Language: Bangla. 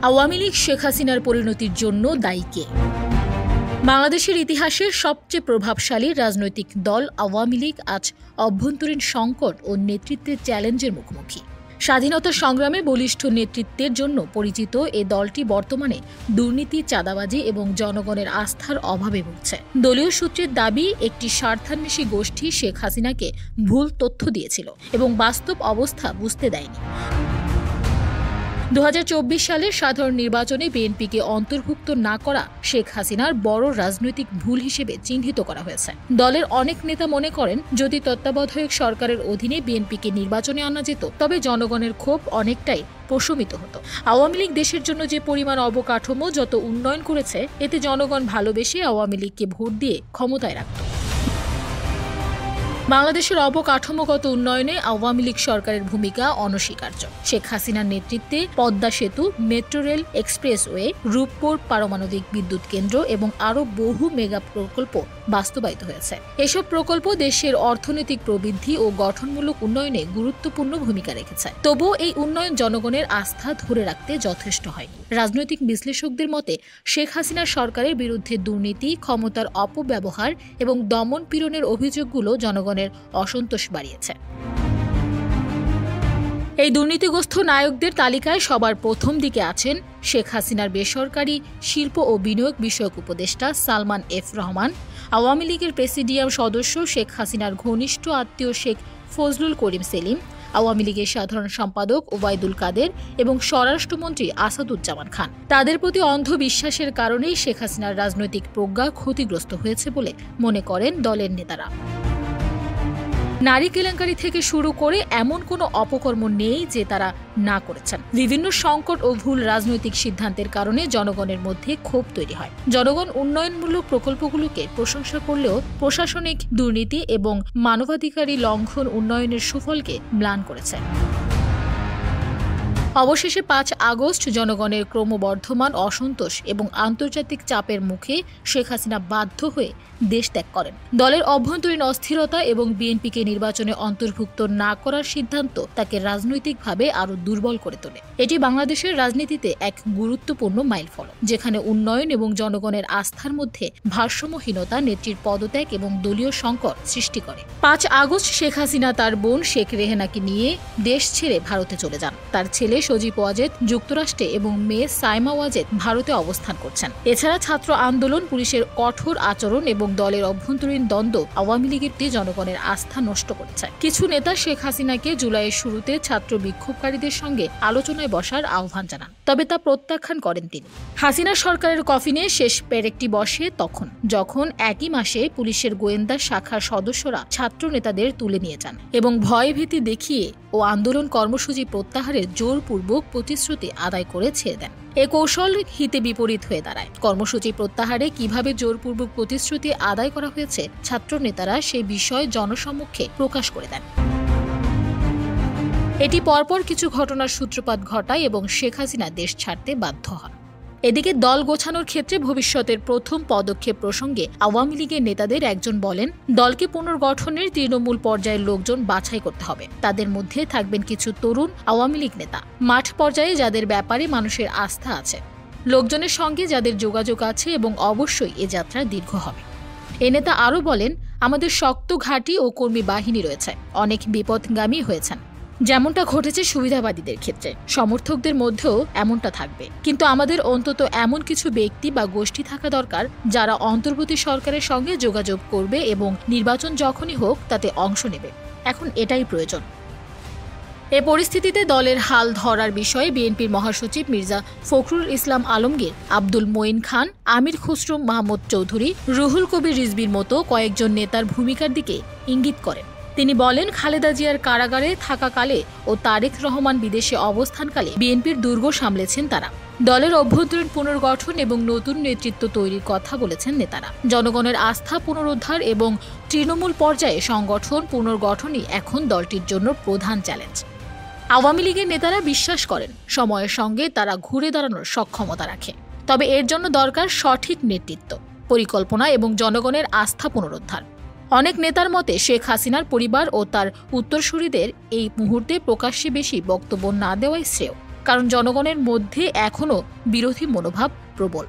আওয়ামী লীগ শেখ হাসিনার পরিণতির জন্য দায়ী কে? বাংলাদেশের ইতিহাসের সবচেয়ে প্রভাবশালী রাজনৈতিক দল আওয়ামী লীগ আজ অভ্যন্তরীণ সংকট ও নেতৃত্বের চ্যালেঞ্জের মুখোমুখি। স্বাধীনতা সংগ্রামে বলিষ্ঠ নেতৃত্বের জন্য পরিচিত এ দলটি বর্তমানে দুর্নীতি, চাঁদাবাজি এবং জনগণের আস্থার অভাবে ভুগছে। দলীয় সূত্রের দাবি, একটি স্বার্থান্বেষী গোষ্ঠী শেখ হাসিনাকে ভুল তথ্য দিয়েছিল এবং বাস্তব অবস্থা বুঝতে দেয়নি। 2024 সালের সাধারণ নির্বাচনে বিএনপিকে অন্তর্ভুক্ত না করা শেখ হাসিনার বড় রাজনৈতিক ভুল হিসেবে চিহ্নিত করা হয়েছে। দলের অনেক নেতা মনে করেন, যদি তত্ত্বাবধায়ক সরকারের অধীনে বিএনপিকে নির্বাচনে আনা যেত তবে জনগণের ক্ষোভ অনেকটাই প্রশমিত হতো। আওয়ামী লীগ দেশের জন্য যে পরিমাণ অবকাঠামো যত উন্নয়ন করেছে, এতে জনগণ ভালোবেসে আওয়ামী লীগকে ভোট দিয়ে ক্ষমতায় রাখত। বাংলাদেশের অবকাঠামোগত উন্নয়নে আওয়ামী লীগ সরকারের ভূমিকা অনস্বীকার্য। শেখ হাসিনার নেতৃত্বে পদ্মা সেতু, মেট্রো রেল, এক্সপ্রেসওয়ে, রূপপুর পারমাণবিক বিদ্যুৎ কেন্দ্র এবং আরও বহু মেগা প্রকল্প বাস্তবায়িত হয়েছে। এসব প্রকল্প দেশের অর্থনৈতিক প্রবৃদ্ধি ও গঠনমূলক উন্নয়নে গুরুত্বপূর্ণ ভূমিকা রেখেছে। তবুও এই উন্নয়ন জনগণের আস্থা ধরে রাখতে যথেষ্ট হয়নি। রাজনৈতিক বিশ্লেষকদের মতে, শেখ হাসিনা সরকারের বিরুদ্ধে দুর্নীতি, ক্ষমতার অপব্যবহার এবং দমন পীড়নের অভিযোগগুলো জনগণের অসন্তোষ বাড়িয়েছে। এই দুর্নীতিগ্রস্ত নায়কদের তালিকায় সবার প্রথম দিকে আছেন শেখ হাসিনার বেসরকারি শিল্প ও বিনিয়োগ বিষয়ক উপদেষ্টা সালমান এফ রহমান, আওয়ামী লীগের প্রেসিডিয়াম সদস্য শেখ হাসিনার ঘনিষ্ঠ আত্মীয় শেখ ফজলুল করিম সেলিম, আওয়ামী লীগের সাধারণ সম্পাদক ওবায়দুল কাদের এবং স্বরাষ্ট্রমন্ত্রী আসাদুজ্জামান খান। তাদের প্রতি অন্ধবিশ্বাসের কারণেই শেখ হাসিনার রাজনৈতিক প্রজ্ঞা ক্ষতিগ্রস্ত হয়েছে বলে মনে করেন দলের নেতারা। নারী কেলেঙ্কারি থেকে শুরু করে এমন কোনো অপকর্ম নেই যে তারা না করেছেন। বিভিন্ন সংকট ও ভুল রাজনৈতিক সিদ্ধান্তের কারণে জনগণের মধ্যে ক্ষোভ তৈরি হয়। জনগণ উন্নয়নমূলক প্রকল্পগুলোকে প্রশংসা করলেও প্রশাসনিক দুর্নীতি এবং মানবাধিকারী লঙ্ঘন উন্নয়নের সুফলকে ম্লান করেছে। অবশেষে 5 আগস্ট জনগণের ক্রমবর্ধমান অসন্তোষ এবং আন্তর্জাতিক চাপের মুখে শেখ হাসিনা বাধ্য হয়ে দেশ ত্যাগ করেন। দলের অভ্যন্তরীণ অস্থিরতা এবং বিএনপিকে নির্বাচনে অন্তর্ভুক্ত না করার সিদ্ধান্ত তাকে রাজনৈতিকভাবে আরও দুর্বল করে তোলে। এটি বাংলাদেশের রাজনীতিতে এক গুরুত্বপূর্ণ মাইলফলক, যেখানে উন্নয়ন এবং জনগণের আস্থার মধ্যে ভারসাম্যহীনতা নেত্রীর পদত্যাগ এবং দলীয় সংকট সৃষ্টি করে। 5 আগস্ট শেখ হাসিনা তার বোন শেখ রেহেনাকে নিয়ে দেশ ছেড়ে ভারতে চলে যান। তার ছেলে সজীব ওয়াজেদ যুক্তরাষ্ট্রে এবং মেয়ে সাইমা ওয়াজেদ ভারতে অবস্থান করছেন। এছাড়া ছাত্র আন্দোলন, পুলিশের কঠোর আচরণ এবং দলের অভ্যন্তরীণ দ্বন্দ্ব আওয়ামী লীগের জনগণের আস্থা নষ্ট করেছে। কিছু নেতা শেখ হাসিনাকে জুলাইয়ের শুরুতে ছাত্র বিক্ষোভকারীদের সঙ্গে আলোচনায় বসার আহ্বান জানান, তবে তা প্রত্যাখ্যান করেন তিনি। হাসিনা সরকারের কফিনে শেষ পেরেকটি বসে তখন, যখন একই মাসে পুলিশের গোয়েন্দা শাখার সদস্যরা ছাত্র নেতাদের তুলে নিয়ে যান এবং ভয়ভীতি দেখিয়ে ও আন্দোলন কর্মসূচি প্রত্যাহারের জোরপূর্বক প্রতিশ্রুতি আদায় করে ছেড়ে দেন। এ কৌশল হিতে বিপরীত হয়ে দাঁড়ায়। কর্মসূচি প্রত্যাহারে কিভাবে জোরপূর্বক প্রতিশ্রুতি আদায় করা হয়েছে, ছাত্র নেতারা সেই বিষয় জনসম্মুখে প্রকাশ করে দেন। এটি পরপর কিছু ঘটনার সূত্রপাত ঘটায় এবং শেখ হাসিনা দেশ ছাড়তে বাধ্য হন। এদিকে দল গোছানোর ক্ষেত্রে ভবিষ্যতের প্রথম পদক্ষেপ প্রসঙ্গে আওয়ামী লীগের নেতাদের একজন বলেন, দলকে পুনর্গঠনের তৃণমূল পর্যায়ের লোকজন বাছাই করতে হবে। তাদের মধ্যে থাকবেন কিছু তরুণ আওয়ামী লীগ নেতা, মাঠ পর্যায়ে যাদের ব্যাপারে মানুষের আস্থা আছে, লোকজনের সঙ্গে যাদের যোগাযোগ আছে এবং অবশ্যই এ যাত্রা দীর্ঘ হবে। এ নেতা আরও বলেন, আমাদের শক্ত ঘাঁটি ও কর্মী বাহিনী রয়েছে, অনেক বিপদগামী হয়েছেন, যেমনটা ঘটেছে সুবিধাবাদীদের ক্ষেত্রে। সমর্থকদের মধ্যেও এমনটা থাকবে, কিন্তু আমাদের অন্তত এমন কিছু ব্যক্তি বা গোষ্ঠী থাকা দরকার যারা অন্তর্বর্তী সরকারের সঙ্গে যোগাযোগ করবে এবং নির্বাচন যখনই হোক তাতে অংশ নেবে। এখন এটাই প্রয়োজন। এ পরিস্থিতিতে দলের হাল ধরার বিষয়ে বিএনপির মহাসচিব মির্জা ফখরুল ইসলাম আলমগীর, আব্দুল মঈন খান, আমির খুসরো মাহমুদ চৌধুরী, রুহুল কবির রিজভীর মতো কয়েকজন নেতার ভূমিকার দিকে ইঙ্গিত করেন। তিনি বলেন, খালেদা জিয়ার কারাগারে থাকাকালে ও তারেক রহমান বিদেশে অবস্থানকালে বিএনপির দুর্গ সামলেছেন তারা। দলের অভ্যন্তরীণ পুনর্গঠন এবং নতুন নেতৃত্ব তৈরির কথা বলেছেন নেতারা। জনগণের আস্থা পুনরুদ্ধার এবং তৃণমূল পর্যায়ে সংগঠন পুনর্গঠনই এখন দলটির জন্য প্রধান চ্যালেঞ্জ। আওয়ামী লীগের নেতারা বিশ্বাস করেন, সময়ের সঙ্গে তারা ঘুরে দাঁড়ানোর সক্ষমতা রাখে, তবে এর জন্য দরকার সঠিক নেতৃত্ব, পরিকল্পনা এবং জনগণের আস্থা পুনরুদ্ধার। অনেক নেতার মতে শেখ হাসিনার পরিবার ও তার উত্তরসূরিদের এই মুহূর্তে প্রকাশ্যে বেশি বক্তব্য না দেওয়াই শ্রেয়। কারণ জনগণের মধ্যে এখনও বিরোধী মনোভাব প্রবল।